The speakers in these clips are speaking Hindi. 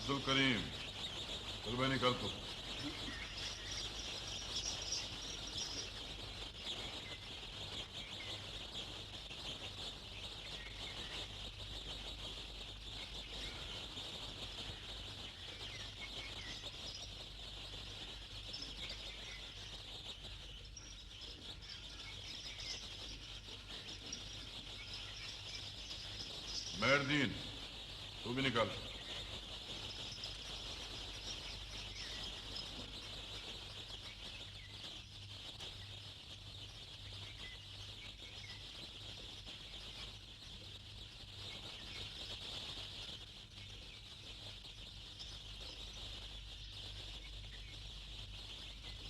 अब्दुल करीम, चल मैं निकल तू। मेहरदीन, तू भी निकल।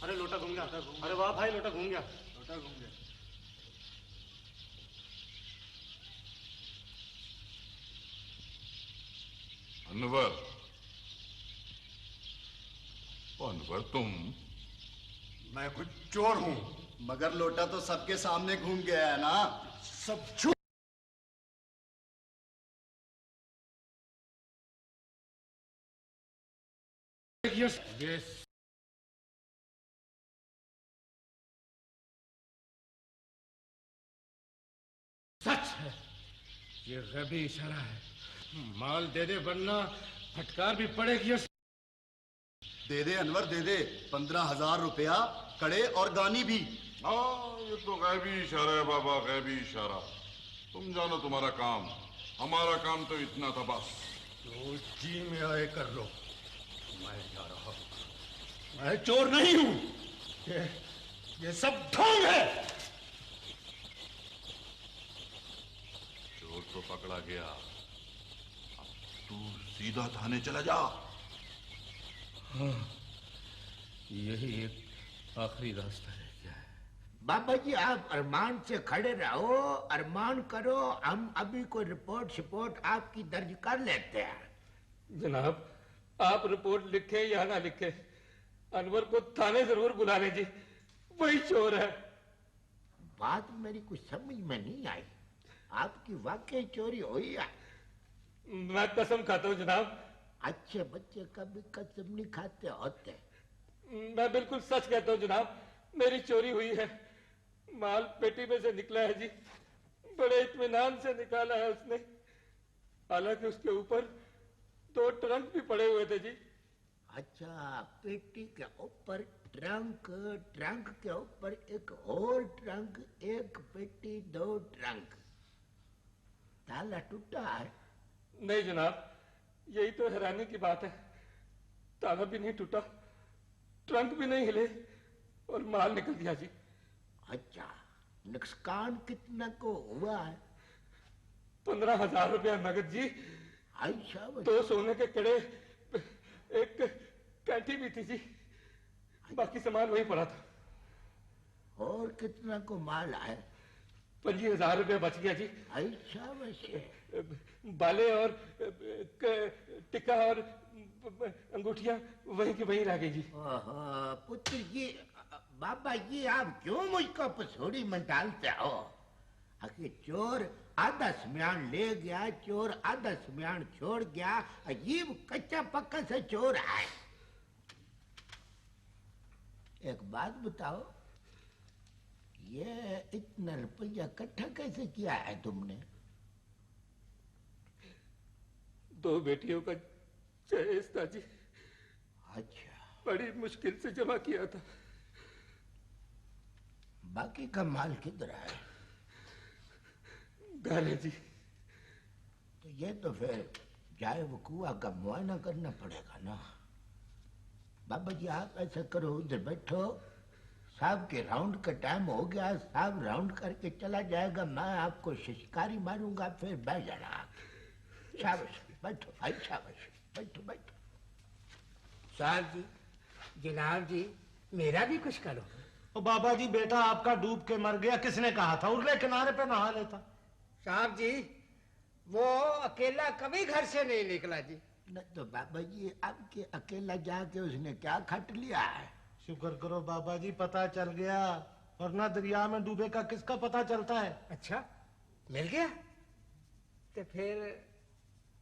अरे लोटा घूम गया। अरे वाह भाई, लोटा घूम गया। लोटा घूम गया। अनवर, अनवर तुम? मैं कुछ चोर हूं, मगर लोटा तो सबके सामने घूम गया है ना। सब झूठ। ये सच है, ये गैबी इशारा है। माल दे दे वरना फटकार भी पड़ेगी। दे दे अनवर, दे दे। 15,000 रुपया, कड़े और गानी भी। ये तो गैबी इशारा है बाबा, गैबी इशारा। तुम जानो तुम्हारा काम, हमारा काम तो इतना था बस। जो जी में आए कर लो, मैं जा रहा हूं। मैं चोर नहीं हूं, ये सब ढोंग है। चोर तो पकड़ा गया, अब तू सीधा थाने चला जा। हाँ, यही एक आखिरी रास्ता है। बाबा जी आप अरमान से खड़े रहो, अरमान करो, हम अभी कोई रिपोर्ट आपकी दर्ज कर लेते हैं। जनाब, आप रिपोर्ट लिखे या ना लिखे, अनवर को थाने जरूर बुला लीजिए, वही चोर है। बात मेरी कुछ समझ में नहीं आई, आपकी वाकई चोरी हुई है? मैं कसम खाता हूँ जनाब। अच्छे बच्चे कभी कसम नहीं खाते होते। मैं बिल्कुल सच कहता हूँ जनाब, मेरी चोरी हुई है। माल पेटी में से निकला है जी, बड़े इत्मीनान से निकाला है उसने। हालांकि उसके ऊपर 2 ट्रंक भी पड़े हुए थे जी। अच्छा, पेटी के ऊपर ट्रंक, ट्रंक के ऊपर एक और ट्रंक, एक पेटी 2 ट्रंक। ताला टूटा है? नहीं जनाब, यही तो हैरानी की बात है। ताला भी नहीं टूटा, ट्रंक भी नहीं हिले और माल निकल गया जी। अच्छा, नुकसान कितना को हुआ है? 15,000 रुपया नगद जी। अच्छा, 2 सोने के कड़े, एक कैंठी भी थी जी, बाकी सामान वही पड़ा था। और कितना को माल है? 25,000 रुपया बच गया जी। अच्छा, वैसे बाले और टिक्का और अंगूठियां वहीं की वहीं रह गई जी। पुत्र जी, बाबा जी आप क्यों मुझको पसोड़ी में डालते हो? आखिर चोर आधा सामान ले गया, चोर आधा सामान छोड़ गया, अजीब कच्चा पक्का से चोर है। एक बात बताओ, ये इतना रुपया इकट्ठा कैसे किया है तुमने? 2 बेटियों का जहेज था जी। अच्छा, बड़ी मुश्किल से जमा किया था। बाकी का माल किधर है? घर है जी। तो ये तो फिर जाए वो कुआ का मुआयना करना पड़ेगा ना। बाबा जी आप ऐसा करो, उधर बैठो, साहब के राउंड का टाइम हो गया, साहब राउंड करके चला जाएगा, मैं आपको शिकारी मारूंगा, फिर बैठ जाना आप। शाबाश, बैठो भाई, शाबाश, बैठो बैठो। साहब जी, जनाब जी, मेरा भी कुछ करो। ओ बाबा जी, बेटा आपका डूब के मर गया, किसने कहा था? उरले किनारे पे नहा लेता। साहब जी, वो अकेला कभी घर से नहीं निकला जी। न तो बाबा जी आपके अकेला जाके उसने क्या खट लिया है? शुक्र करो बाबा जी, पता चल गया, वरना दरिया में डूबे का किसका पता चलता है? अच्छा, मिल गया? तो फिर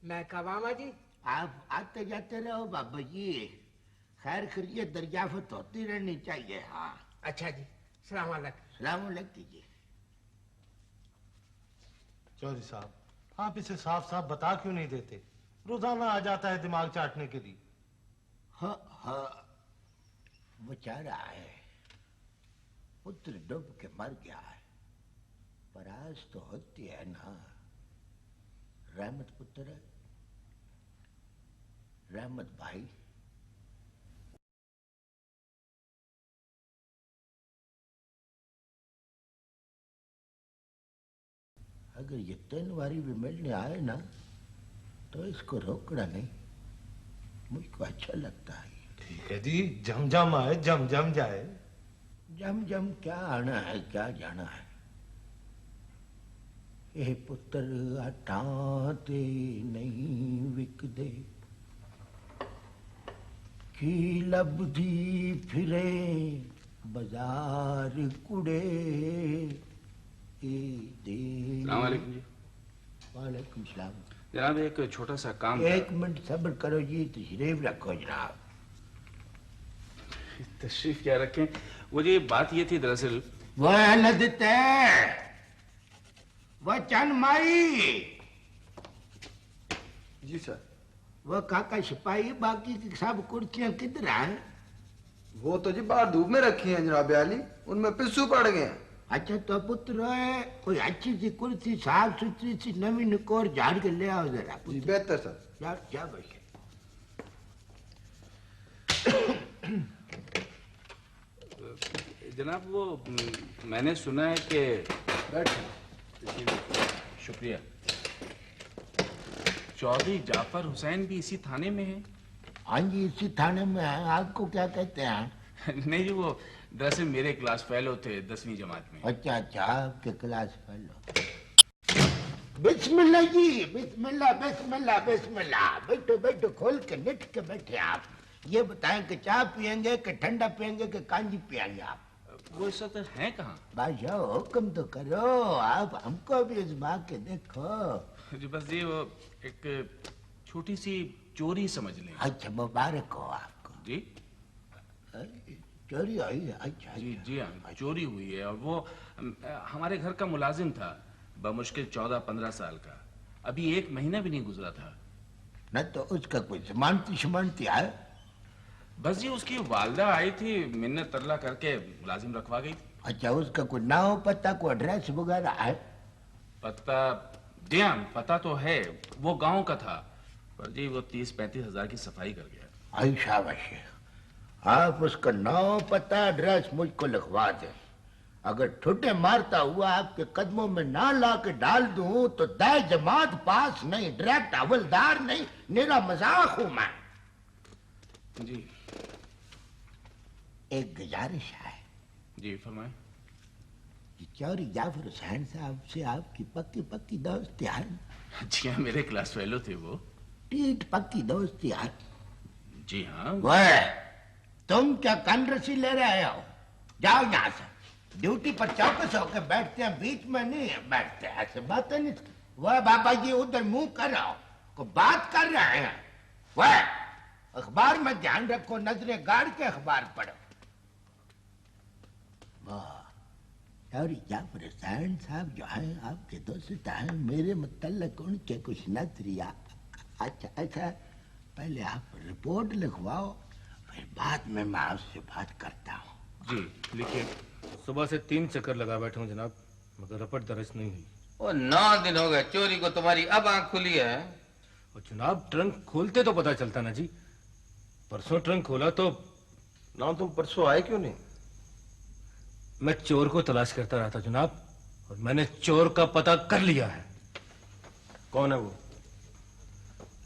मैं कब आवा जी? आप आते जाते रहो बाबा जी, खैर खैरियत दरियाफत होती रहनी चाहिए। हाँ अच्छा जी, सलाम अलैकुम। सलाम अलैकुम कीजिए। चौधरी साहब, आप इसे साफ साफ बता क्यों नहीं देते? रोजाना आ जाता है दिमाग चाटने के लिए। हाँ हाँ, बेचारा है, पुत्र डूब के मर गया है, पर आज तो होती है ना। रहमत पुत्र है, रहमत भाई। अगर ये 3 बारी भी मिलने आए ना तो इसको रोकना नहीं, मुझको अच्छा लगता है। ठीक है जी, जम जम आए जम जम जाए। जम जम क्या आना है, क्या जाना है। ये पुत्र हटाते नहीं विकदे, की लबधी फिरे बाजार कुड़े। अस्सलाम वालेकुम जी। वालेकुम सलाम। जनाब एक छोटा सा काम एक मिनट सब्र करो जी, तशरीफ रखो जनाब। तशरीफ क्या रखें, वो जी बात ये थी दरअसल। वह लदते वह चन माई। जी सर। वह काका सिपाही, बाकी की सब कुर्सियां किधर हैं? वो तो जी बाहर धूप में रखी हैं जनाब आली, उनमें पिस्सू पड़ गए हैं। अच्छा तो पुत्र है, कोई अच्छी सी कुर्सी साफ सुथरी सी नवी निकोर झाड़ के ले आओ जरा। जी बेहतर सर। यार क्या बैठे। जनाब वो मैंने सुना है कि शुक्रिया, चौधरी जाफर हुसैन भी इसी थाने में है। हाँ जी, इसी थाने में है। आपको क्या कहते हैं? नहीं जी, वो दरअसल मेरे क्लास फेलो थे 10वीं जमात में। अच्छा अच्छा, आपके क्लास फेलो। बिस्मिल्लाह जी, बिस्मिल्लाह बिस्मिल्लाह बिस्मिल्लाह। बैठो बैठो, खोल के निठ के बैठे आप। ये बताएं कि चाय पियेंगे कि ठंडा पियेंगे कि कांजी पियेंगे आप? वो इस वक्त हैं कहाँ? बादशाह हुक्म तो करो, आप हमको भी आजमा के देखो। जी बस जी वो एक छोटी सी चोरी समझ लें। अच्छा मुबारक हो आपको। जी चोरी आई है? अच्छा जी जी हाँ, चोरी हुई है और वो हमारे घर का मुलाजिम था, बमुश्किल 14-15 साल का। अभी 1 महीना भी नहीं गुजरा था। न तो उसका कोई जमानती है? बस जी उसकी वालदा आई थी, मिन्नत तरला करके मुलाजिम रखवा गई। अच्छा, उसका कोई नाम पता कोई एड्रेस वगैरह है? पता जी हाँ, पता तो है, वो गांव का था, पर जी वो 30-35 हजार की सफाई कर गया। आई शाबाश, आप उसका नाम पता एड्रेस मुझको लिखवा दें। अगर ठुटे मारता हुआ आपके कदमों में ना ला के डाल दूं तो दाए जमात पास नहीं, डायरेक्ट हवलदार नहीं, मेरा मजाक हूं मैं। जी एक गुजारिश है। जी फरमाएं। चौधरी जाफर हुसैन साहब से आपकी पक्की पक्की दोस्ती है? जी हाँ, मेरे क्लास फेलो थे वो। ठीक पक्की दोस्ती है? जी हाँ। वह तुम क्या कन रसी ले रहे हो? जाओ यहाँ से। ड्यूटी पर चौकस होकर बैठते हैं, बीच में नहीं बैठते, ऐसे बातें नहीं। वह बाबा जी उधर मुंह कर रहा हो, को बात कर रहे हैं। वह अखबार में ध्यान रखो, नजरें गाड़ के अखबार पढ़ो। वाह, और जाफर हुसैन साहब जो है आपके दोस्त हैं, मेरे मुतल्लिक उनके कुछ नजरिया। अच्छा अच्छा, पहले आप रिपोर्ट लिखवाओ, फिर बाद में मैं आपसे बात करता हूँ। जी लिखिए। सुबह से 3 चक्कर लगा बैठा हूँ जनाब, मगर रपट दर्ज नहीं हुई। वो 9 दिन हो गए चोरी को, तुम्हारी अब आंख खुली है। और जनाब ट्रंक खोलते तो पता चलता ना जी। परसों ट्रंक खोला तो ना, तुम परसों आए क्यों नहीं? मैं चोर को तलाश करता रहा था जनाब, और मैंने चोर का पता कर लिया है। कौन है वो?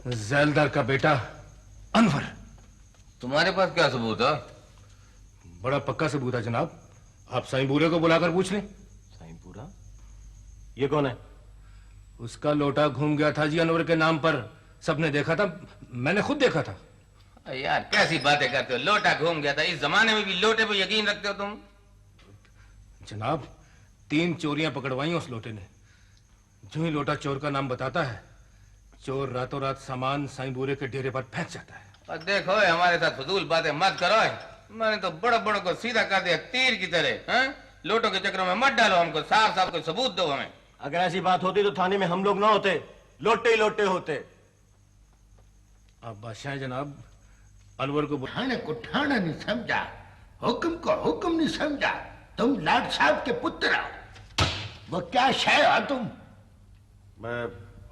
जैलदार का बेटा अनवर। तुम्हारे पास क्या सबूत है? बड़ा पक्का सबूत है जनाब, आप साईं बूरे को बुलाकर पूछ लें। साईं पूरा? ये कौन है? उसका लोटा घूम गया था जी अनवर के नाम पर, सबने देखा था, मैंने खुद देखा था। यार कैसी बातें करते हो, लोटा घूम गया था? इस जमाने में भी लोटे पे यकीन रखते हो तुम? जनाब 3 चोरियां पकड़वाई उस लोटे ने। जो ही लोटा चोर का नाम बताता है, चोर रातों रात सामान साईं बूरे के डेरे पर फेंक जाता है। और देखो हमारे साथ फजूल बातें मत करो। मैंने तो बड़े बड़ों को सीधा कर दिया तीर की तरह। हैं? लोटों के चक्रों में मत डालो हमको, साफ साफ कोई सबूत दो हमें। अगर ऐसी बात होती तो थाने में हम लोग ना होते, लोटे ही लोटे होते। आप बादशाह जनाब अलवर को ठाणे को ठाणा नहीं समझा, हुक्म को हुक्म नहीं समझा। तुम लाट साहब के पुत्र हो, वो क्या शय हो तुम? मैं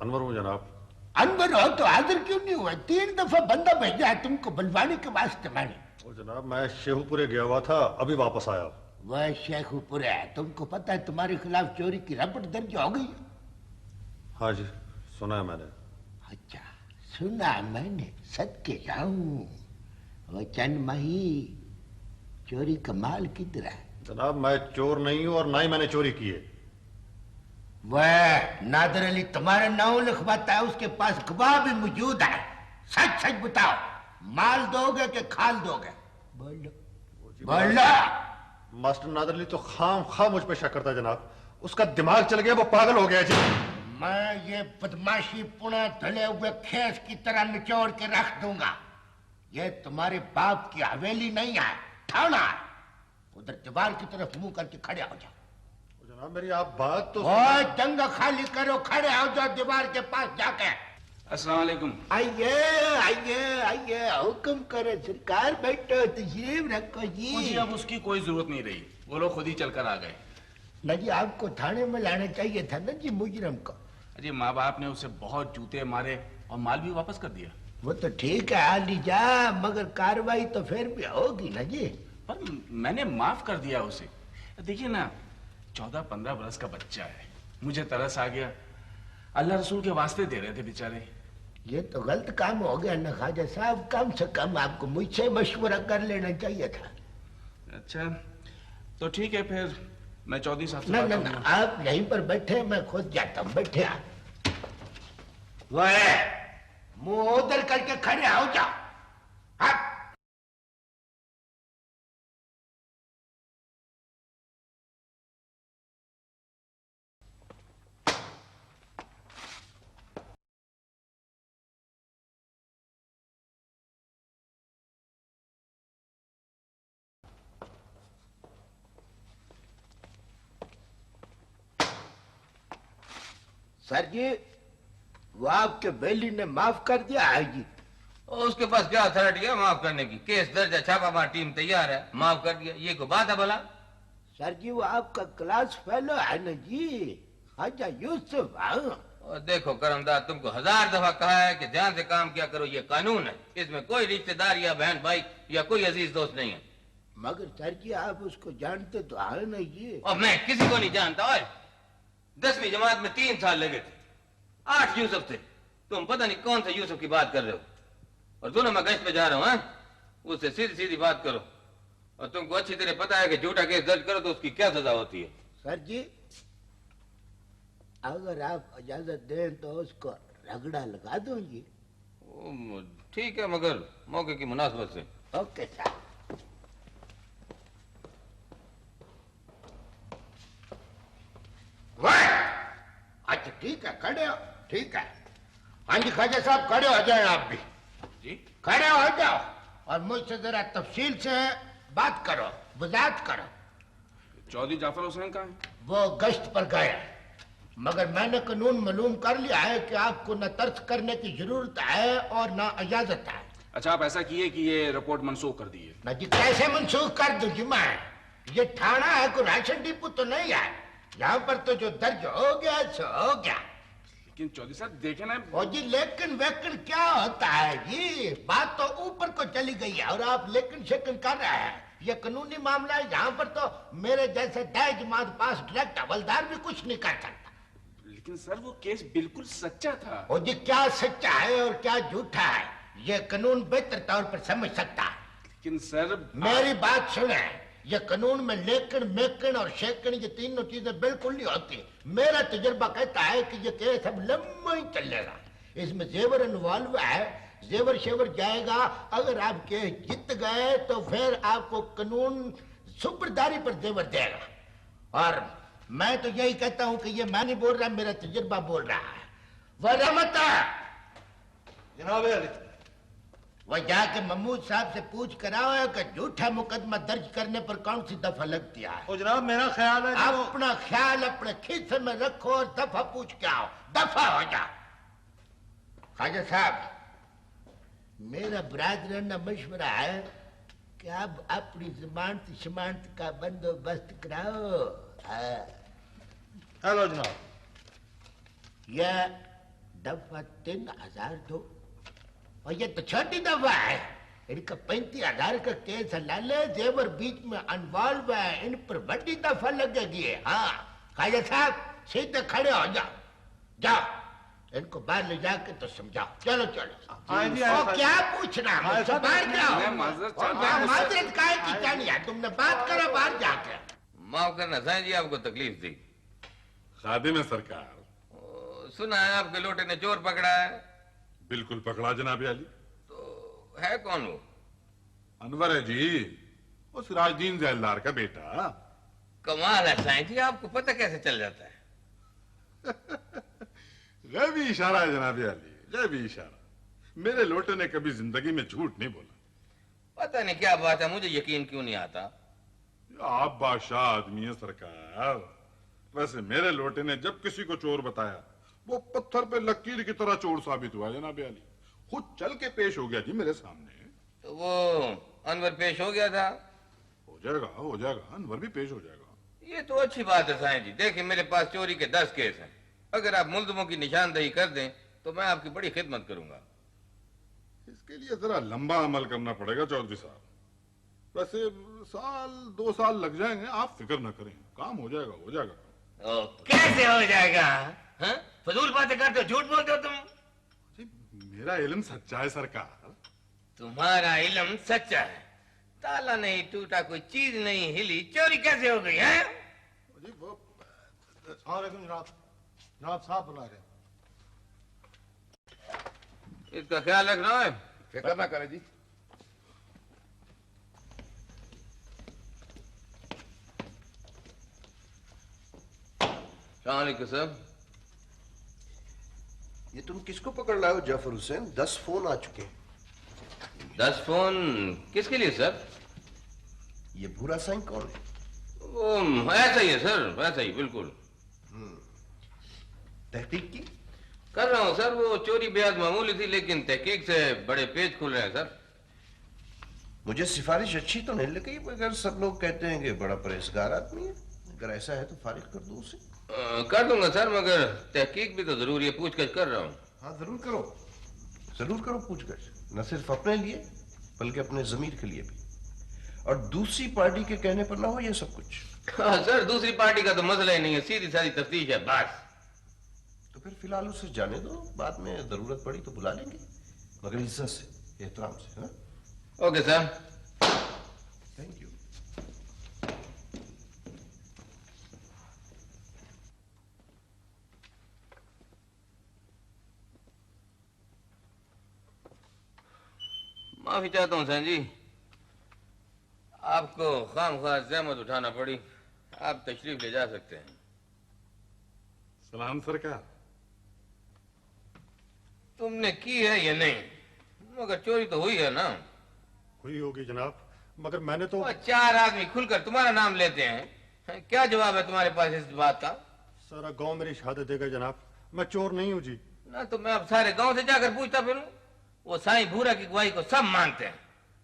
अनवर हूँ जनाब। अनवर हो तो हाजिर क्यों नहीं हुआ? 3 दफा बंदा भेजा है तुमको बुलवाने के वास्ते मैंने। ओ जनाब मैं शेखुपुरे गया हुआ था, अभी वापस आया। वह शेखुपुरे है, तुमको पता है तुम्हारे खिलाफ चोरी की रपट दर्ज हो गई? हाँ जी सुना है मैंने। अच्छा सुना मैंने, सदके जाऊं। वो चंद माही चोरी का माल किधर है? जनाब मैं चोर नहीं हूँ और ना ही मैंने चोरी की है। वह नादर अली तुम्हारा नाम लिखवाता है, उसके पास गवाह भी मौजूद है। सच सच बताओ, माल दोगे कि खाल दोगे? बोलो बोलो। मास्टर नादर अली तो खाम खा मुझ पे शक करता है जनाब। उसका दिमाग चल गया, वो पागल हो गया जी। मैं ये बदमाशी पुणे धले हुए खेस की तरह निचोड़ के रख दूंगा। ये तुम्हारे बाप की हवेली नहीं है, थाना है। उधर दीवार की तरफ मुंह करके खड़े हो जाओ। जनाब मेरी आप बात तो जंगा खाली करो, खड़े हो जाओ दीवार के पास जाके। अस्सलाम वालेकुम। आइए आइए आइए, हुक्म करो सरकार, बैठो तशरीफ रखो जी। मुझे अब उसकी कोई जरूरत नहीं रही, वो लोग खुद ही चलकर आ गए। ना जी आपको थाने में लाना चाहिए था ना जी मुजरम को। अजी माँ बाप ने उसे बहुत जूते मारे और माल भी वापस कर दिया। वो तो ठीक है आली जा, मगर कार्रवाई तो फिर भी होगी ना जी। पर मैंने माफ कर दिया उसे। देखिए ना 14-15 बरस का बच्चा है, मुझे तरस आ गया। अल्लाह रसूल के वास्ते दे रहे थे बेचारे। ये तो गलत काम हो गया ना ख्वाजा साहब, कम से कम आपको मुझसे मशवरा कर लेना चाहिए था। अच्छा तो ठीक है, फिर मैं चौधरी साहब से ना बात ना करूंगा। ना आप यहीं पर बैठे, मैं खुद जाता हूँ। बैठे आप, वह मुंह उधर करके खड़े हो जाओ। हाँ। सर जी वो आपके बेली ने माफ कर दिया है जी। उसके पास क्या अथॉरिटी है माफ करने की? केस दर्ज है, छापामार टीम तैयार है, माफ कर दिया, ये कोई बात है भला? सर जी वो आपका क्लास फेलो है ना जी, ख्वाजा यूसुफ। और देखो करमदार, तुमको 1000 दफा कहा है कि ध्यान से काम किया करो, ये कानून है, इसमें कोई रिश्तेदार या बहन भाई या कोई अजीज दोस्त नहीं है। मगर सर जी आप उसको जानते तो है ना जी। और मैं किसी को नहीं जानता। और 10वीं जमात में 3 साल लगे थे, 8 यूसुफ थे। तुम पता नहीं कौन से यूसुफ की बात कर रहे हो। और दोनों मैं गश्त पे जा रहा हूँ, उससे सीधी सीधी बात करो। और तुमको अच्छी तरह पता है कि झूठा केस दर्ज करो तो उसकी क्या सजा होती है। सर जी अगर आप इजाजत दें तो उसको रगड़ा लगा दूंगी। ठीक है, मगर मौके की मुनासबत से। Okay sir. अच्छा ठीक है, खड़े हो। ठीक है, हाँ जी ख्वाजा साहब खड़े हो जाए, आप भी जी खड़े हो जाओ और मुझसे जरा तफसील से बात करो, वजाहत करो। चौधरी जाफर हुसैन कहाँ है? वो गश्त पर गए, मगर मैंने कानून मालूम कर लिया है कि आपको न तर्क करने की जरूरत है और न इजाजत है। अच्छा आप ऐसा किए कि ये रिपोर्ट मनसूख कर दी है। ना जी कैसे मनसूख कर दूं जी मैं? ये थाना है, कोई राशन डिपो तो नहीं है। यहाँ पर तो जो दर्ज हो गया सो हो गया। लेकिन चौधरी साहब देखे ना। ओ जी लेकिन वेकिन क्या होता है जी? बात तो ऊपर को चली गई है और आप लेकिन शेकिन कर रहे हैं। ये कानूनी मामला है, यहाँ पर तो मेरे जैसे दह जमात पास डायरेक्ट हवलदार भी कुछ नहीं कर सकता। लेकिन सर वो केस बिल्कुल सच्चा था। ओ जी क्या सच्चा है और क्या झूठा है ये कानून बेहतर तौर पर समझ सकता है। लेकिन सर मेरी बात सुने, ये कानून में लेकिन मेकिन और शेकिन ये तीनों चीजें बिल्कुल नहीं होती। मेरा तजुर्बा कहता है कि ये केस अब लंबा ही चलेगा। इसमें जेवर इन्वॉल्व है, जेवर शेवर जाएगा। अगर आप केस जीत गए तो फिर आपको कानून सुपरदारी पर जेवर देगा। और मैं तो यही कहता हूं कि ये मैं नहीं बोल रहा, मेरा तजुर्बा बोल रहा है। वह रहमत जनाब अली, वह जाके महमूद साहब से पूछ कर आओ है कि झूठा मुकदमा दर्ज करने पर कौन सी दफा लगती है। ओ जनाब मेरा ख्याल है कि अपना ख्याल अपने खीसे में रखो और दफा पूछ के आओ, दफा हो जा। ख्वाजा साहब, मेरा बरादराना मशवरा है कि आप अपनी जमानत शमानत का बंदोबस्त कराओ। हेलो जनाब, यह दफा 3000 दो, और ये तो छोटी दफा है। इनका 35,000 का केस है, लाले जेवर बीच में अनवॉल्व है, इन पर बड़ी दफा लगेगी। हाँ ख्वाजा साहब, सीधे खड़े हो जाओ, जाओ इनको बाहर ले जाके तो समझाओ। चलो चलो। और क्या पूछना मुझसे, बाहर जाओ। माजरत काहे की जानी है, तुमने बात करो बाहर जाके। माफ करना साईं जी, आपको तकलीफ दी। खादिम है सरकार। सुना है आपके लोटे ने चोर पकड़ा है। बिल्कुल पकड़ा जनाब अली। तो है कौन वो? अनवर है जी, वो सिराजुद्दीन जैलदार का बेटा। कमाल है साईं जी, आपको पता कैसे चल जाता है? गैबी इशारा है जनाब अली, गैबी इशारा। मेरे लोटे ने कभी जिंदगी में झूठ नहीं बोला। पता नहीं क्या बात है, मुझे यकीन क्यों नहीं आता। आप बादशाह आदमी है सरकार। वैसे मेरे लोटे ने जब किसी को चोर बताया, वो पत्थर पे लकीर की तरह चोर साबित हुआ जनाब अली। खुद चल के पेश हो गया जी मेरे सामने। तो वो अनवर पेश हो गया था? हो जाएगा, अनवर भी पेश हो जाएगा। ये तो अच्छी बात है साईं जी। देखिए मेरे पास चोरी के 10 केस हैं। अगर आप मुल्ज़िमों की निशानदेही कर दें तो मैं आपकी बड़ी खिदमत करूंगा। इसके लिए जरा लंबा अमल करना पड़ेगा चौधरी साहब। वैसे 1-2 साल लग जाएंगे, आप फिक्र न करें, काम हो जाएगा, हो जाएगा। कैसे हो जाएगा? हाँ? फजूल बातें करते हो, झूठ बोलते हो तुम। मेरा इल्म सच्चा है सरकार। तुम्हारा इल्म सच्चा है। ताला नहीं टूटा, कोई चीज नहीं हिली, चोरी कैसे हो गई है? जनाब, जनाब साहब बुला रहे। इसका ख्याल रखना है। फिक्र ना करें जी। सलामुअलैकुम साहब। ये तुम किसको पकड़ लाए हो जाफर हुसैन? 10 फोन आ चुके हैं। 10 फोन किसके लिए सर? ये भूरा साईं कौन है? वो ऐसा ही है सर, ऐसा ही बिल्कुल। तहकीक की कर रहा हूँ सर। वो चोरी बेहद मामूली थी, लेकिन तहकीक से बड़े पेज खुल रहे हैं सर। मुझे सिफारिश अच्छी तो नहीं लगी, मगर सब लोग कहते हैं कि बड़ा परहेजगार आदमी है। अगर ऐसा है तो फारिग कर दो उसे। कर दूंगा सर, मगर तहकीक भी तो जरूरी है। पूछताछ कर रहा हूँ। हाँ जरूर करो पूछताछ, न सिर्फ अपने लिए बल्कि अपने जमीर के लिए भी। और दूसरी पार्टी के कहने पर ना हो ये सब कुछ। हाँ सर, दूसरी पार्टी का तो मसला ही नहीं है, सीधी सादी तफ्तीश है बस। तो फिर फिलहाल उसे जाने दो, बाद में जरूरत पड़ी तो बुला लेंगे, मगर इज्जत से, एहतराम से। हाँ? Okay sir. Thank you. माफी चाहता हूँ सैन जी, आपको खामखा जहमत उठाना पड़ी। आप तशरीफ ले जा सकते हैं। सलाम सरकार। तुमने की है ये नहीं, मगर चोरी तो हुई है ना? हुई होगी जनाब, मगर मैंने तो 4 आदमी खुलकर तुम्हारा नाम लेते हैं। क्या जवाब है तुम्हारे पास इस बात का? सारा गांव मेरी शहादत देगा जनाब, मैं चोर नहीं हूँ जी। ना तो मैं अब सारे गांव से जाकर पूछता फिरूं? वो साईं भूरा की गवाही को सब मानते हैं।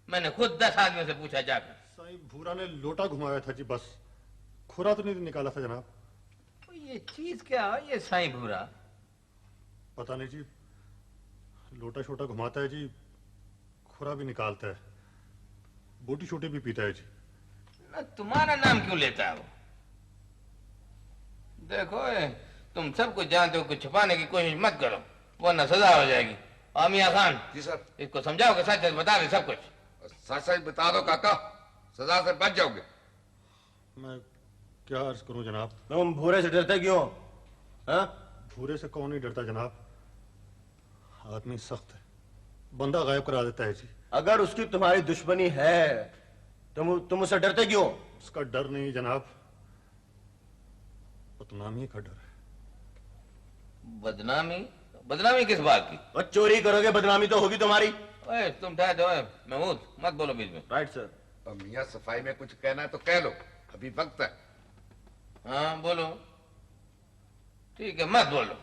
मैंने खुद 10 आदमियों से पूछा जाकर। साईं भूरा ने लोटा घुमाया था जी, बस खुरा तो नहीं निकाला था जनाब। तो ये चीज क्या है ये साईं भूरा? पता नहीं जी, लोटा छोटा घुमाता है जी, खुरा भी निकालता है, बोटी छोटी भी पीता है जी। ना तुम्हारा नाम क्यों लेता है वो? देखो तुम सब कुछ जानते हो, कुछ छुपाने की कोशिश मत करो वरना सजा हो जाएगी। आमिया खान जी सर। इसको समझाओ कि सच बता दे सब कुछ। सच बता दो काका, सजा से बच जाओगे। मैं क्या अर्ज करूं जनाब। तुम भूरे से डरते क्यों? हाँ? भूरे से कौन नहीं डरता जनाब, आदमी सख्त है, बंदा गायब करा देता है जी। अगर उसकी तुम्हारी दुश्मनी है तुम उससे डरते क्यों? उसका डर नहीं जनाब, बदनामी का डर है। बदनामी? बदनामी किस बात की? और चोरी करोगे बदनामी तो होगी तुम्हारी। ओए तुम ठहर जाओ महमूद, मत बोलो बीच में। Right sir. और मियाँ सफाई में कुछ कहना है तो कह लो, अभी वक्त है। हाँ बोलो। ठीक है मत बोलो।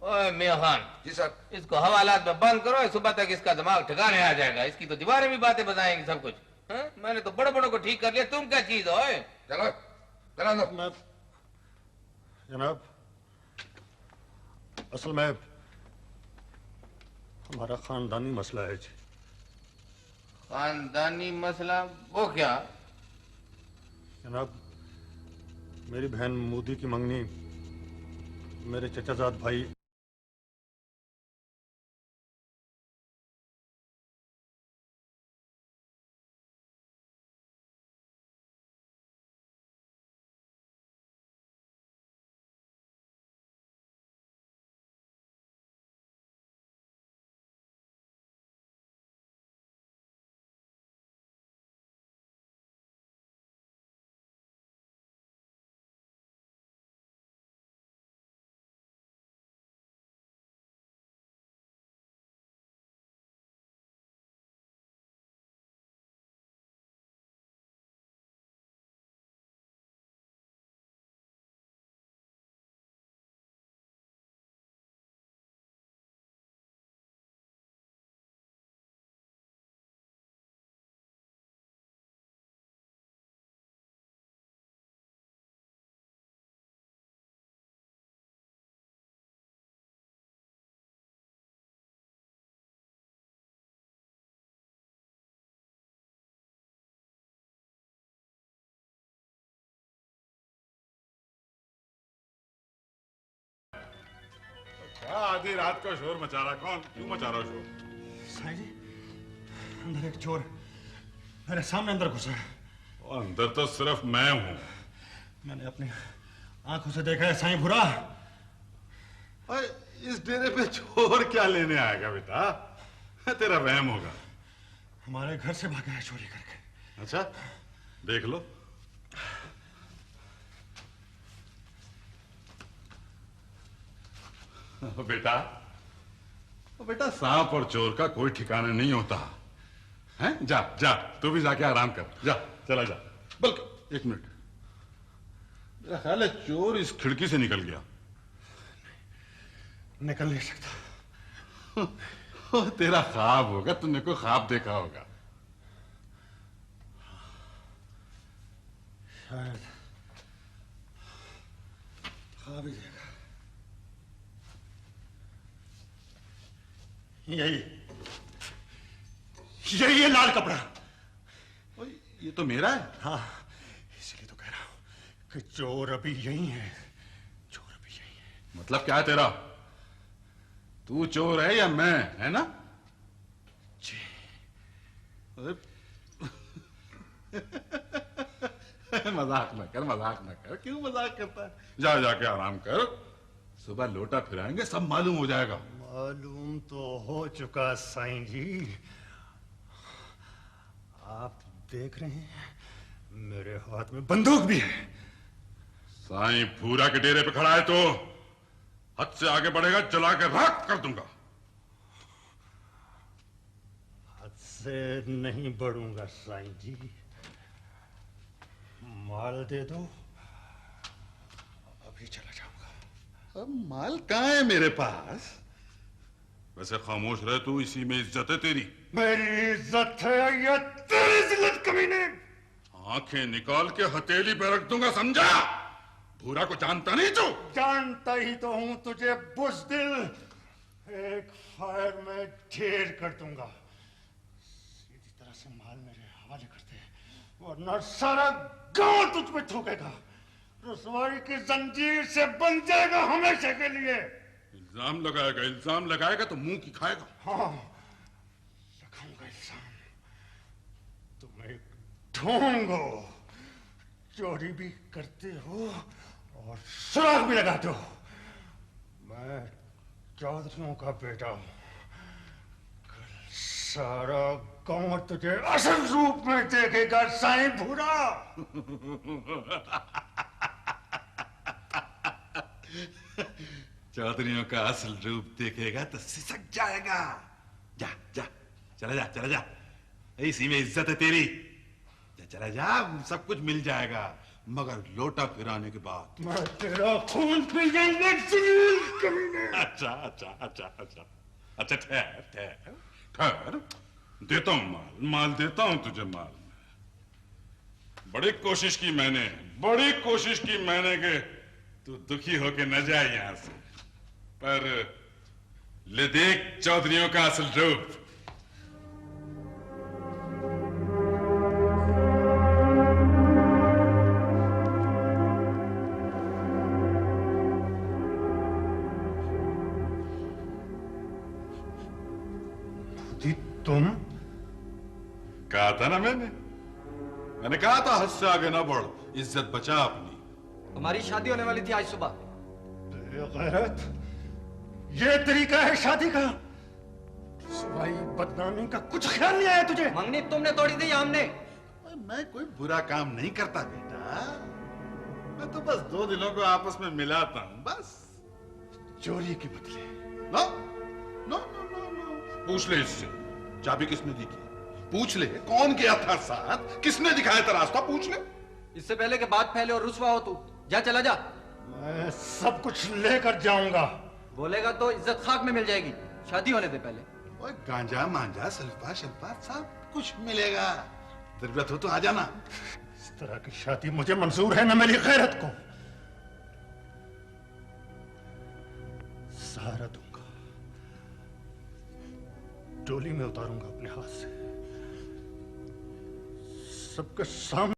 ओए मियाँ खान। जी सर। इसको हवालात में बंद करो, सुबह तक इसका दिमाग ठिकाने आ जाएगा। इसकी तो दीवारें भी बातें बताएंगी सब कुछ। हाँ? मैंने तो बड़े बड़ों को ठीक कर लिया, तुम क्या चीज हो? चलो चला दो। जनाब असल में हमारा खानदानी मसला है जी। खानदानी मसला? वो क्या? जनाब मेरी बहन मोदी की मंगनी मेरे चचाजाद भाई क्या आधी रात का शोर मचा रहा? कौन? क्यों मचा रहा शोर? साईं जी अंदर एक चोर मेरे सामने अंदर घुसा है। और अंदर तो सिर्फ मैं हूं। मैंने अपनी आंखों से देखा है साईं भूरा। अरे इस डेरे पे चोर क्या लेने आएगा बेटा? तेरा वहम होगा। हमारे घर से भागा है चोरी करके। अच्छा देख लो। बेटा सांप और चोर का कोई ठिकाना नहीं होता है। जा जा तू भी जाके आराम कर। जा चला जा। बल्कि एक मिनट, मेरा ख्याल है चोर इस खिड़की से निकल गया। निकल नहीं सकता। तेरा ख्वाब होगा, तुमने कोई ख्वाब देखा होगा। शायद ख्वाब ही देखा। यही है लाल कपड़ा। ये तो मेरा है। हाँ इसलिए तो कह रहा हूं कि चोर अभी यही है। चोर अभी यही है। मतलब क्या है तेरा? तू चोर है या मैं, है ना? जी। मजाक न कर, मजाक न कर। क्यों मजाक करता है? जा जाके आराम कर, सुबह लोटा फिराएंगे, सब मालूम हो जाएगा। मालूम तो हो चुका साईं जी। आप देख रहे हैं मेरे हाथ में बंदूक भी है। साईं भूरा के डेरे पे खड़ा है तो हद से आगे बढ़ेगा, जला के राख कर दूंगा। हद से नहीं बढ़ूंगा साईं जी। माल दे दो, अभी चला जाऊंगा। अब माल कहाँ है मेरे पास? वैसे खामोश रहे तू, इसी में इज्जत है तेरी। मेरी इज्जत है या तेरी इज्जत? कमीने आंखें निकाल के हथेली पे रख दूंगा, समझा? भूरा को जानता नहीं तू? जानता ही तो हूं तुझे बुज़दिल। एक फायर में ढेर कर दूंगा। सीधी तरह से माल मेरे हवाले कर दे, वरना सारा गांव तुझ पे थूकेगा। रुसवाई की जंजीर से बंध जाएगा हमेशा के लिए। इल्जाम लगाएगा तो मुंह की खाएगा। हाँ लगाऊंगा इल्जाम। तुम एक ढोंग हो, चोरी भी करते हो और सुराग भी लगाते हो। मैं चौधरियों का बेटा हूं। कल सारा गांव तुझे असल रूप में देखेगा साईं भूरा। चौधरियों का असल रूप देखेगा तो सिसक जाएगा। जा जा, चला जा, चला जा, इसी में इज्जत है तेरी। जा, चला जा, सब कुछ मिल जाएगा, मगर लोटा फिराने के बाद। मैं तेरा खून पी जाएंगे। अच्छा अच्छा अच्छा अच्छा अच्छा, ठहर ठहर ठहर, देता हूं माल, माल देता हूं तुझे माल। बड़ी कोशिश की मैंने, बड़ी कोशिश की मैंने कि तू दुखी होके न जाए यहां से, पर ले देख चौधरियों का असल रूप। तुम? कहा था ना मैंने कहा था हद से आगे ना बढ़, इज्जत बचा अपनी। हमारी शादी होने वाली थी आज सुबह। बेगैरत, ये तरीका है शादी का? सवाई बदनामी का कुछ ख्याल नहीं आया तुझे? मंगनी तुमने तोड़ी थी या हमने? मैं कोई बुरा काम नहीं करता बेटा, मैं तो बस दो दिलों को आपस में मिलाता हूं, बस। चोरी के बदले? No no no no no, पूछ ले इससे चाबी किसने दी की, पूछ ले कौन गया था साथ, किसने दिखाया था रास्ता, पूछ ले। इससे पहले के बात फैले और रुसवा हो तू, जा चला जा। मैं सब कुछ लेकर जाऊंगा। बोलेगा तो इज्जत खाक में मिल जाएगी, शादी होने दे पहले। ओए गांजा मांजा सल्फा शल्फा सब कुछ मिलेगा, जरूरत हो तो आ जाना। इस तरह की शादी मुझे मंजूर है ना मेरी गैरत को। सहारा दूंगा, डोली में उतारूंगा अपने हाथ से, सबके सामने।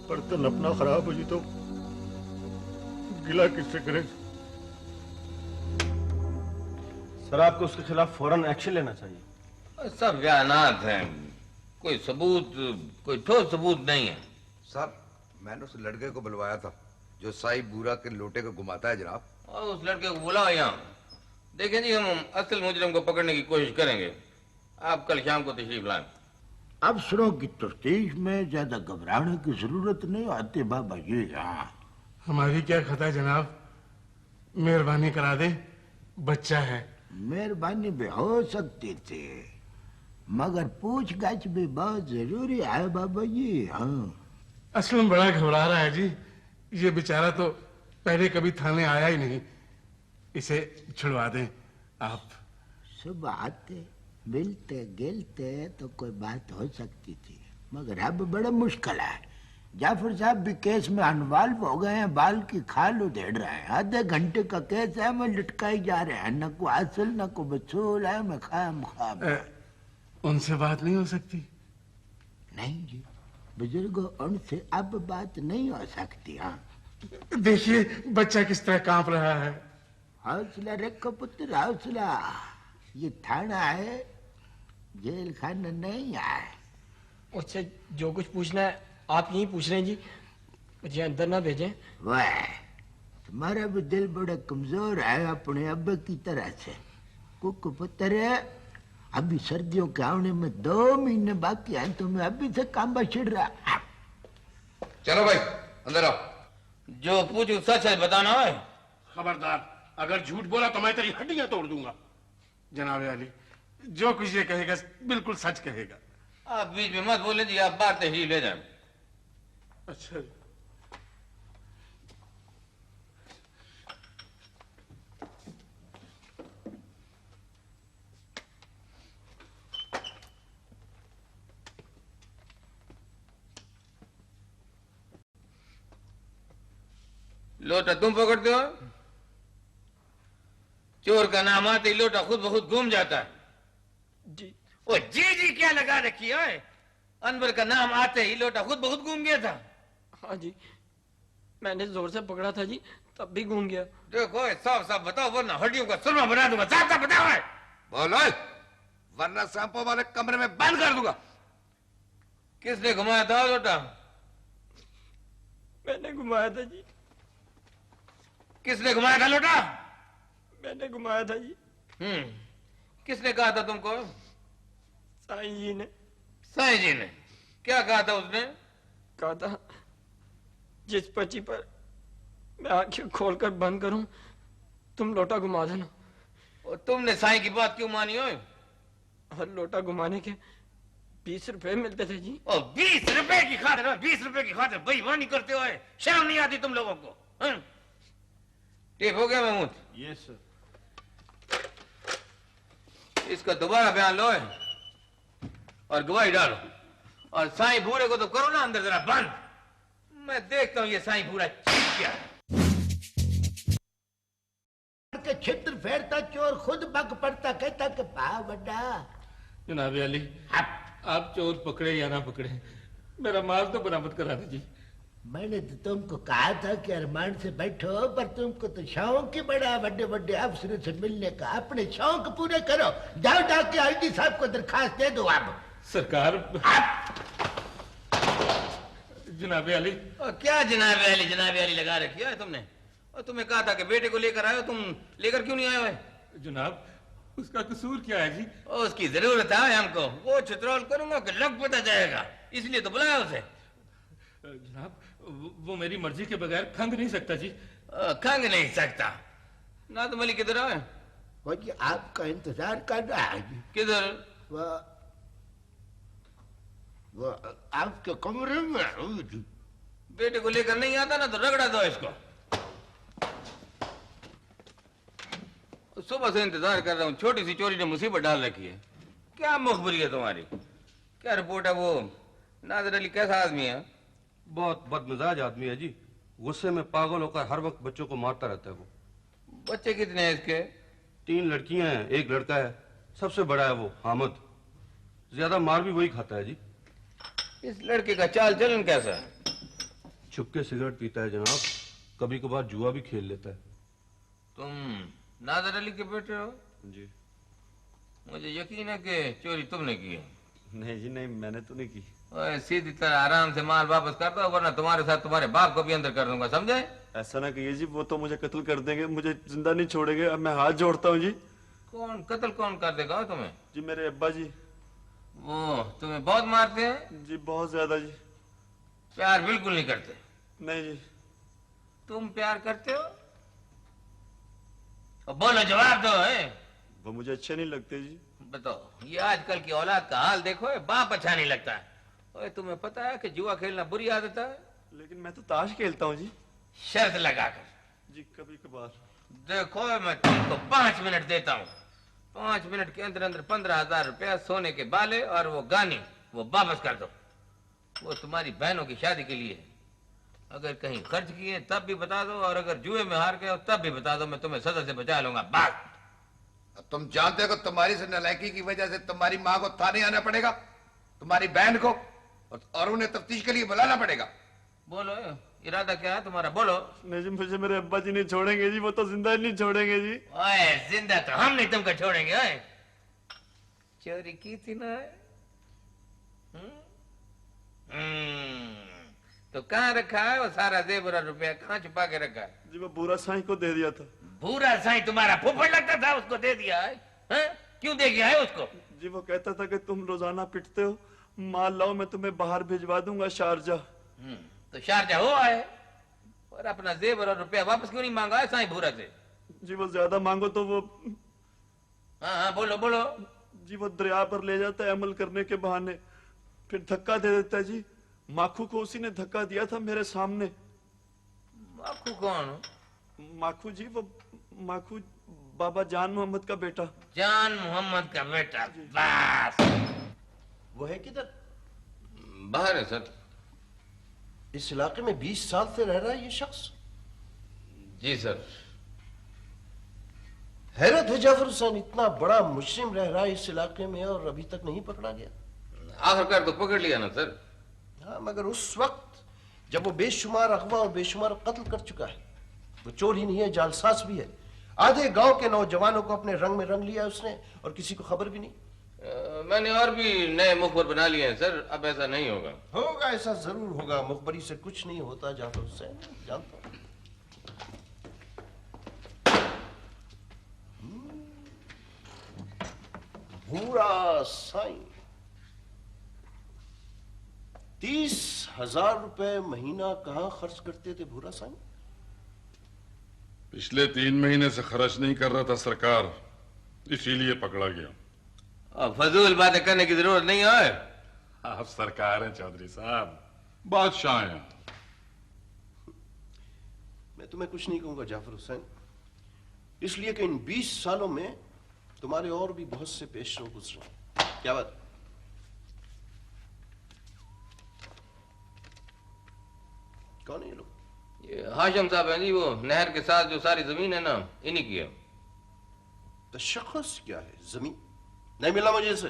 बर्तन अपना खराब हो जी तो गिला किससे करें? सर आपको उसके खिलाफ फौरन एक्शन लेना चाहिए। सब बयानात हैं, कोई सबूत, कोई ठोस सबूत नहीं है। साहब मैंने उस लड़के को बुलवाया था जो साई बूरा के लोटे को घुमाता है जनाब। और उस लड़के को बुलाओ यहाँ। देखें जी, हम असल मुजरिम को पकड़ने की कोशिश करेंगे। आप कल शाम को तशरीफ लाएं। अफसरों की तफ्तीश में ज्यादा घबराने की जरूरत नहीं आती बाबा जी। हाँ हमारी क्या खता जनाब, मेहरबानी करा दे, बच्चा है। मेहरबानी भी हो सकती थी मगर पूछताछ भी बहुत जरूरी है बाबा जी। हाँ असल में बड़ा घबरा रहा है जी, ये बेचारा तो पहले कभी थाने आया ही नहीं, इसे छुड़वा दें आप। सुबह आते मिलते गिलते तो कोई बात हो सकती थी मगर अब बड़ा मुश्किल है। जाफर साहब भी केस में अनवाल्व हो गए हैं, बाल की खाल उधेड़ रहे हैं। आधे घंटे का केस है, मैं लटकाई जा रहे हैं, न को असल न को वसूल है। मैं खाम उनसे बात नहीं हो सकती? नहीं जी बुजुर्गो, उनसे अब बात नहीं हो सकती। हाँ देखिए बच्चा किस तरह कांप रहा है। हौसला रखो पुत्र हौसला, ये थाना है, जेल खाना नहीं आए। मुझसे जो कुछ पूछना है आप यहीं पूछ रहे हैं जी, मुझे अंदर ना भेजें। वाह, तुम्हारा भी दिल बड़ा कमजोर है अपने अब्बे की तरह से। कुक पुत्र है, अभी सर्दियों के आने में 2 महीने बाकी हैं, तुम्हें अभी से काम छिड़ रहा। चलो भाई अंदर आओ। जो पूछू सच है बताना है। खबरदार, अगर झूठ बोला तो मैं तेरी हड्डियां तोड़ दूंगा। जनाब अली, जो कुछ ये कहेगा बिल्कुल सच कहेगा। आप बीच में मत बोले जी, आप बात ही ले जाए। अच्छा, लोटा तुम पकड़ते हो? चोर का नाम आते ही लोटा खुद ब खुद घूम जाता है। जी। ओ जी जी क्या लगा रखी है? अनवर का नाम आते ही लोटा खुद ब खुद घूम गया था। हाँ जी, मैंने जोर से पकड़ा था जी, तब भी घूम गया। देखो साफ साफ बताओ वरना हड्डियों का सुरमा बना दूंगा। साफ साफ बताओ है। बोलो, वरना सांपों वाले कमरे में बंद कर दूंगा। किसने घुमाया था लोटा? मैंने घुमाया था जी। किसने घुमाया था लोटा? मैंने घुमाया था जी। किसने कहा था तुमको? साईं जी ने। साईं जी ने क्या कहा था? उसने कहा था जिस पर्ची पर मैं आंखें खोलकर बंद करूं तुम लोटा घुमा देना। और तुमने साईं की बात क्यों मानी हो? हर लोटा घुमाने के 20 रुपए मिलते थे जी। और 20 रुपए की खातिर, 20 रुपए की खातिर बेईमानी करते हो? शर्म नहीं आती तुम लोगों को? टेप हो गया महमूद? Yes sir. इसका दोबारा बयान लो और गवाही डालो। और साईं बूढ़े को तो करो ना अंदर जरा बंद। मैं देखता हूँ ये साईं बूढ़ा चीज क्या है। के छित्र फेरता चोर खुद बग पड़ता, कहता कि पा बड़ा। जनाब अली, आप चोर पकड़े या ना पकड़े, मेरा माल तो बरामद करा दीजिए। मैंने तो तुमको कहा था कि अरमान से बैठो, पर तुमको तो शौक ही बड़ा बड़े बड़े अफसरों से मिलने का। अपने शौक पूरे करो। जाओ जाके आईजी साहब को दरखास्त दे दो। आप सरकार। जनाब अली। और क्या जनाब अली लगा रखी है तुमने? और तुम्हें कहा था कि बेटे को लेकर आयो, तुम लेकर क्यों नहीं आए हो? जनाब उसका कसूर क्या है जी? उसकी जरूरत है हमको। वो चित्रोल करूंगा कि लग पता जाएगा, इसलिए तो बुलाया उसे। जनाब वो मेरी मर्जी के बगैर खंग नहीं सकता जी। खंग नहीं सकता ना? तो मलिक किधर है? वो जी आपका इंतजार कर रहा है जी। किधर? वो आपके कमरे में। बेटे को लेकर नहीं आता ना तो रगड़ा दो इसको। सुबह से इंतजार कर रहा हूँ, छोटी सी चोरी ने मुसीबत डाल रखी है। क्या मुखबरी है तुम्हारी? क्या रिपोर्ट है? वो नादिर अली कैसा आदमी है? बहुत बदमिजाज आदमी है जी। गुस्से में पागल होकर हर वक्त बच्चों को मारता रहता है वो। बच्चे कितने हैं इसके? 3 लड़कियां हैं, 1 लड़का है। सबसे बड़ा है वो हामिद। ज्यादा मार भी वही खाता है जी। इस लड़के का चाल चलन कैसा है? छुपके सिगरेट पीता है जनाब, कभी कभार जुआ भी खेल लेता है। तुम नादिर अली के बेटे हो? जी। मुझे यकीन है कि चोरी तुमने की है। नहीं जी नहीं, मैंने तो नहीं की। सीधी तरह आराम से माल वापस कर दो, वरना तुम्हारे साथ तुम्हारे बाप को भी अंदर कर दूंगा, समझे? ऐसा ना कहिए जी, वो तो मुझे कत्ल कर देंगे, मुझे जिंदा नहीं छोड़ेंगे। अब मैं हाथ जोड़ता हूँ जी। कौन कत्ल कौन कर देगा तुम्हें? जी मेरे अब्बा जी। वो तुम्हें बहुत मारते हैं? जी बहुत ज्यादा जी। प्यार बिल्कुल नहीं करते? नहीं जी। तुम प्यार करते हो? बोलो, जवाब दो। है वो मुझे अच्छे नहीं लगते जी। बताओ, ये आजकल की औलाद का हाल देखो, बाप अच्छा नहीं लगता है। ओए तुम्हें पता है कि जुआ खेलना बुरी आदत है? लेकिन मैं तो ताश खेलता हूँ जी। शर्त लगाकर। जी कभी कभार। देखो मैं तुमको 5 मिनट देता हूँ। 5 मिनट के अंदर अंदर 15,000 रुपया, सोने के बाले और वो गानी वो वापस कर दो। वो तुम्हारी बहनों की शादी के लिए। अगर कहीं खर्च किए तब भी बता दो, और अगर जुए में हार गए हो तब भी बता दो। मैं तुम्हें सजा से बचा लूंगा। बात। तुम जानते हो कि तुम्हारी से नालायकी की वजह से तुम्हारी माँ को थाने आना पड़ेगा, तुम्हारी बहन को, और उन्हें तफ्तीश के लिए बुलाना पड़ेगा। बोलो, इरादा क्या है तुम्हारा? बोलो। नहीं जी, मुझे मेरे अब्बा जी नहीं छोड़ेंगे जी, वो तो जिंदा नहीं छोड़ेंगे जी। ओए जिंदा तो हम नहीं तुमको छोड़ेंगे। ओए चोरी की थी ना? तो कहाँ रखा है वो सारा जेवर और रुपया? कहाँ छुपा के रखा है? जी वो भूरा साईं को दे दिया था। भूरा साईं तुम्हारा फुफड़ लगता था, उसको दे दिया है? क्यों दे गया है उसको? जी वो कहता था कि तुम रोजाना पिटते हो, माल लाओ मैं तुम्हें बाहर भिजवा दूंगा शारजा। तो शारजा हो आए और अपना जेवर और रुपया वापस क्यों नहीं मांगा है साईं भूरा से? जी वो ज्यादा मांगो तो वो हाँ बोलो बोलो। जी वो दरिया पर ले जाता है अमल करने के बहाने, फिर धक्का दे देता है जी। माखू को उसी ने धक्का दिया था मेरे सामने। माखू कौन? माखू जी वो माखू बाबा जान मोहम्मद का बेटा। जान मोहम्मद का बेटा? बस वो है किधर? बाहर है सर। इस इलाके में 20 साल से रह रहा है ये शख्स? जी सर। हैरत है जाफर हुसैन, इतना बड़ा मुजरिम रह रहा है इस इलाके में और अभी तक नहीं पकड़ा गया। आखिरकार तो पकड़ लिया ना सर। हाँ मगर उस वक्त जब वो बेशुमार अगवा और बेशुमार कत्ल कर चुका है, वो चोर ही नहीं है, जालसाज भी है। आधे गांव के नौजवानों को अपने रंग में रंग लिया उसने और किसी को खबर भी नहीं। मैंने और भी नए मुखबर बना लिए हैं सर, अब ऐसा नहीं होगा। होगा, ऐसा जरूर होगा। मुखबरी से कुछ नहीं होता जाफर हुसैन, जानता हूं। भूरा साईं 30,000 रुपए महीना कहां खर्च करते थे भूरा साईं? पिछले 3 महीने से खर्च नहीं कर रहा था सरकार, इसीलिए पकड़ा गया। अब फजूल बातें करने की जरूरत नहीं है। आप सरकार हैं चौधरी साहब, बादशाह हैं। मैं तुम्हें कुछ नहीं कहूंगा जाफर हुसैन, इसलिए कि इन 20 सालों में तुम्हारे और भी बहुत से पेशरो गुजरे। क्या बात? कौन है ये लोग? ये हाशिम साहब हैं जी, वो नहर के साथ जो सारी जमीन है ना, इन्हीं की है। तशख्खुस क्या है? जमीन नहीं मिला मुझे इसे?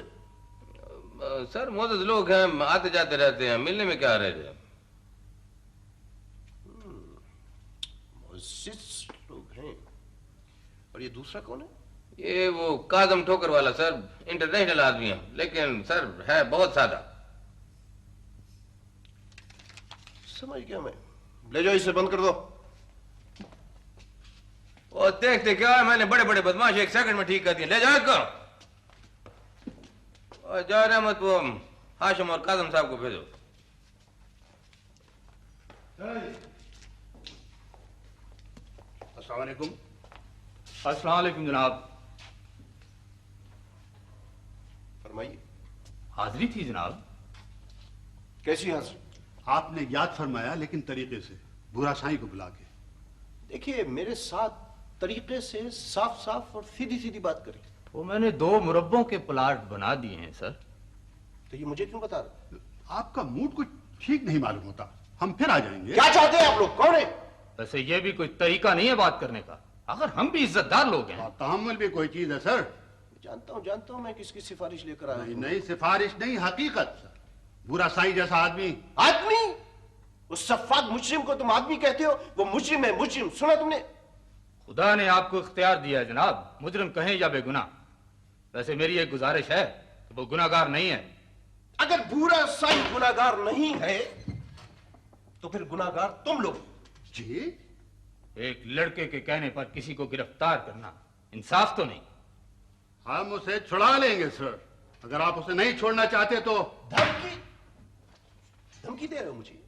सर मोअज़्ज़ज़ लोग हैं, आते जाते रहते हैं, मिलने में क्या रह जाए। मुअज़्ज़िज़ लोग हैं। और ये दूसरा कौन है? ये वो काजम ठोकर वाला सर, इंटरनेशनल आदमी है, लेकिन सर है बहुत सादा। समझ गया मैं। ले जाओ इसे, बंद कर दो। और देखते क्या है, मैंने बड़े बड़े बदमाश 1 सेकंड में ठीक कर दिए। ले जाओ इसको और जाओ रहमत वो हाशिम और काजम साहब को भेजो। अस्सलाम वालेकुम। अस्सलाम वालेकुम जनाब। फरमाइए। हाजिरी थी जनाब। कैसी हाजिरी? आपने याद फरमाया, लेकिन तरीके से, भूरा साईं को बुला के। देखिए मेरे साथ तरीके से साफ साफ और सीधी सीधी बात करें। वो मैंने 2 मुरब्बों के प्लाट बना दिए हैं सर। तो ये मुझे क्यों बता रहे? आपका मूड कुछ ठीक नहीं मालूम होता, हम फिर आ जाएंगे। क्या चाहते हैं आप लोग? कौन है? वैसे ये भी कोई तरीका नहीं है बात करने का, अगर हम भी इज्जतदार लोग हैं। तहम्मुल भी कोई चीज है सर। जानता हूं मैं किसकी सिफारिश लेकर आया। नहीं सिफारिश नहीं, हकीकत। भूरा साईं जैसा आदमी। आदमी? उस सफाक मुजरिम को तुम आदमी कहते हो? वो मुजरिम है, मुजरिम। सुना तुमने? खुदा ने आपको इख्तियार दिया है जनाब, मुजरिम कहें या बेगुनाह। वैसे मेरी एक गुजारिश है कि वो गुनाहगार नहीं है। अगर भूरा साईं गुनाहगार नहीं है तो फिर गुनाहगार तुम लोग। जी? एक लड़के के कहने पर किसी को गिरफ्तार करना इंसाफ तो नहीं। हम उसे छुड़ा लेंगे सर, अगर आप उसे नहीं छोड़ना चाहते तो। धमकी? धमकी दे रहे हो मुझे?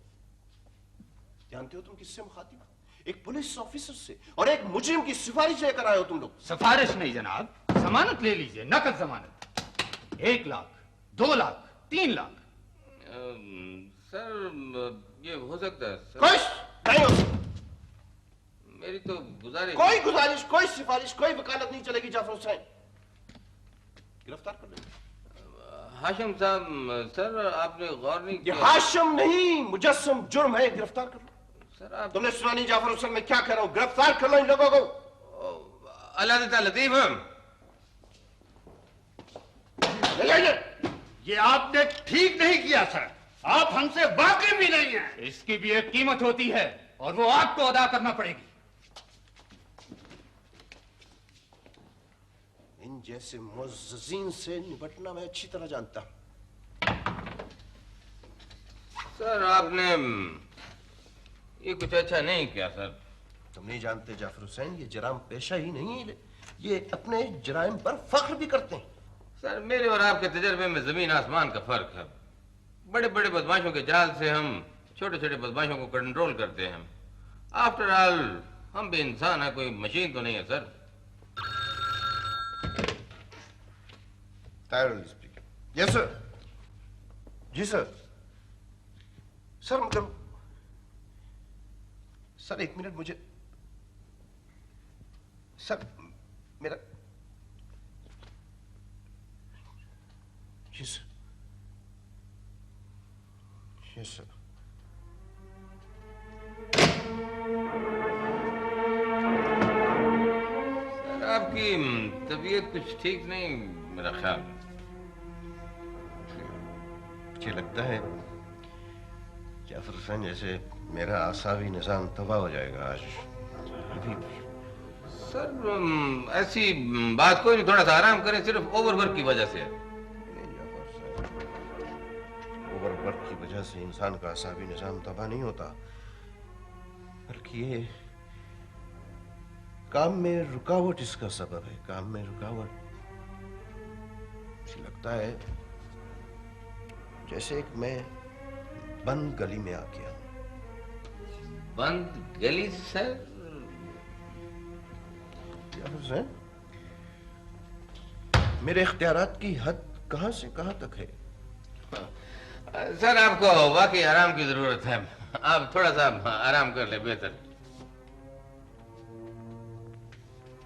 जानते हो तुम किससे मुखातिब? एक पुलिस ऑफिसर से, और एक मुजरिम की सिफारिश लेकर आए हो तुम लोग। सिफारिश नहीं जनाब, जमानत ले लीजिए, नकद जमानत। 1 लाख, 2 लाख, 3 लाख। सर ये हो सकता है सर। कुछ नहीं हो सकता। मेरी तो गुजारिश। कोई गुजारिश, कोई सिफारिश, कोई वकालत नहीं चलेगी जाफर हुसैन। गिरफ्तार कर लेंगे। हाशिम साहब, सर आपने गौर नहीं किया। हाशिम नहीं, मुजस्सम जुर्म है, गिरफ्तार कर लो। सर आप तुमने सुना नहीं जाफर हुसैन मैं क्या कह रहा हूं? गिरफ्तार कर लो इन लोगों को। अल्लाह ताला लतीफ है। ये आपने ठीक नहीं किया सर, आप हमसे वाकिफ भी नहीं है। इसकी भी एक कीमत होती है और वो आपको अदा करना पड़ेगी। इन जैसे मुअज़्ज़िज़ीन से निपटना मैं अच्छी तरह जानता हूं। सर आपने ये कुछ अच्छा नहीं किया सर। तुम नहीं जानते जाफर हुसैन, ये जराम पेशा ही नहीं है, ये अपने जराइम पर फख्र भी करते हैं। सर मेरे और आपके तजर्बे में जमीन आसमान का फर्क है। बड़े बड़े बदमाशों के जाल से हम छोटे छोटे बदमाशों को कंट्रोल करते हैं। आफ्टर ऑल हम भी इंसान है, कोई मशीन तो नहीं है सर। Yes sir. जी सर। सर मतलब सर एक मिनट मुझे सर मेरा यस यस सर। सर आपकी तबीयत कुछ ठीक नहीं मेरा ख्याल। मुझे लगता है जाफर हुसैन जैसे मेरा आसावी निजाम तबाह हो जाएगा आज अभी। सर ऐसी बात कोई नहीं, थोड़ा सा आराम करें, सिर्फ ओवरवर्क की वजह से। ओवरवर्क की वजह से इंसान का आसावी निजाम तबाह नहीं होता, बल्कि ये काम में रुकावट इसका सबब है। काम में रुकावट। मुझे लगता है जैसे एक मैं बंद गली में आ गया। बंद गली सर? सर मेरे इख्तियारात की हद कहां से कहां तक है? सर आपको वाकई आराम की जरूरत है, आप थोड़ा सा आराम कर ले बेहतर।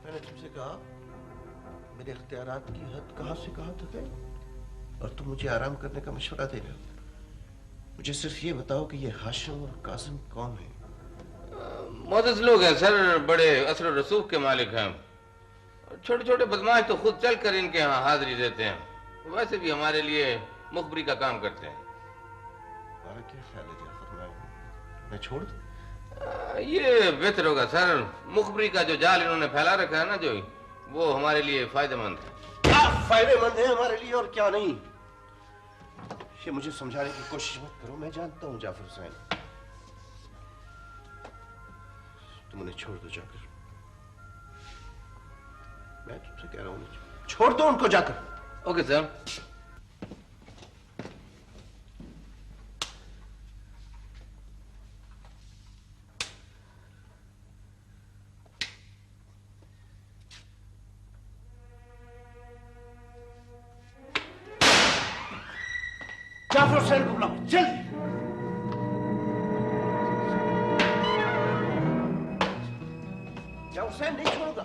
मैंने तुमसे कहा मेरे इख्तियारात की हद कहां से कहां तक है और तुम मुझे आराम करने का मशवरा दे रहे हो। मुझे सिर्फ ये बताओ कि ये हाशिम और कासिम कौन है? मोअज़्ज़ज़ लोग हैं सर, बड़े असर और रसूख के मालिक हैं। छोटे छोटे बदमाश तो खुद चल कर इनके यहाँ हाजिरी देते हैं, वैसे भी हमारे लिए मुखबरी का काम करते हैं। तुम्हारा क्या ख्याल है जाफर, मैं छोड़ दूं? ये बेहतर होगा सर। मुखबरी का जो जाल इन्होंने फैला रखा है ना, जो वो हमारे लिए फायदेमंद है। क्या फायदेमंद है हमारे लिए और क्या नहीं, ये मुझे समझाने की कोशिश मत करो। मैं जानता हूं जाफर हुसैन, तुम उन्हें छोड़ दो जाकर। मैं तुमसे कह रहा हूं छोड़ दो उनको जाकर। Okay sir. जाफर हुसैन को बुलाओ जल्दी। जाफर हुसैन नहीं छोड़ूंगा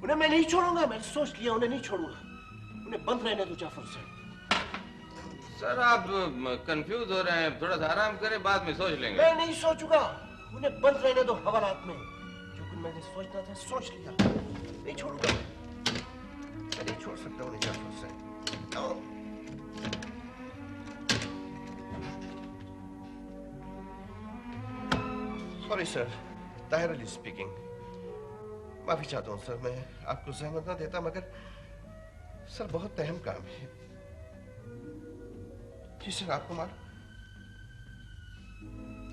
उन्हें, मैं नहीं छोड़ूंगा। मैंने सोच लिया, उन्हें नहीं छोड़ूंगा। उन्हें बंद रहने दो जाफर हुसैन। सर आप कंफ्यूज हो रहे हैं, थोड़ा सा आराम करें, बाद में सोच लेंगे। मैं नहीं सोचूंगा, उन्हें बंद रहने दो हवालात में। जो कुछ मैंने सोचना था सोच लिया, नहीं छोड़ूंगा। मैं नहीं छोड़ सकता उन्हें Jafar Hussain. Sorry sir, Tahir Ali speaking. माफी चाहता हूँ सर, मैं आपको जहमत ना देता, मगर सर बहुत अहम काम है। जी सर, आपको मालूम?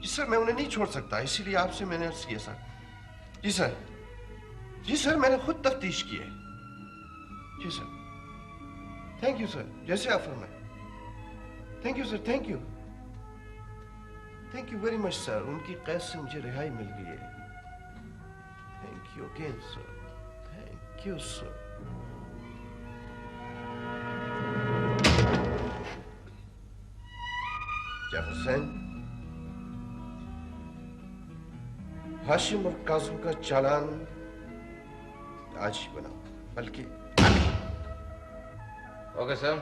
जी सर, मैं उन्हें नहीं छोड़ सकता, इसीलिए आपसे मैंने अर्ज किया सर। जी सर, जी सर, मैंने खुद तफ्तीश की है। जी सर, थैंक यू सर, जैसे आप फरमाएं। Thank you sir, thank you, thank you very much sir. उनकी कैद से मुझे रिहाई मिल गई है। Thank you again sir, thank you sir. Jafar Hussain, Hashim और काजुम का चालान आज ही बनाओ, बल्कि ओके सर।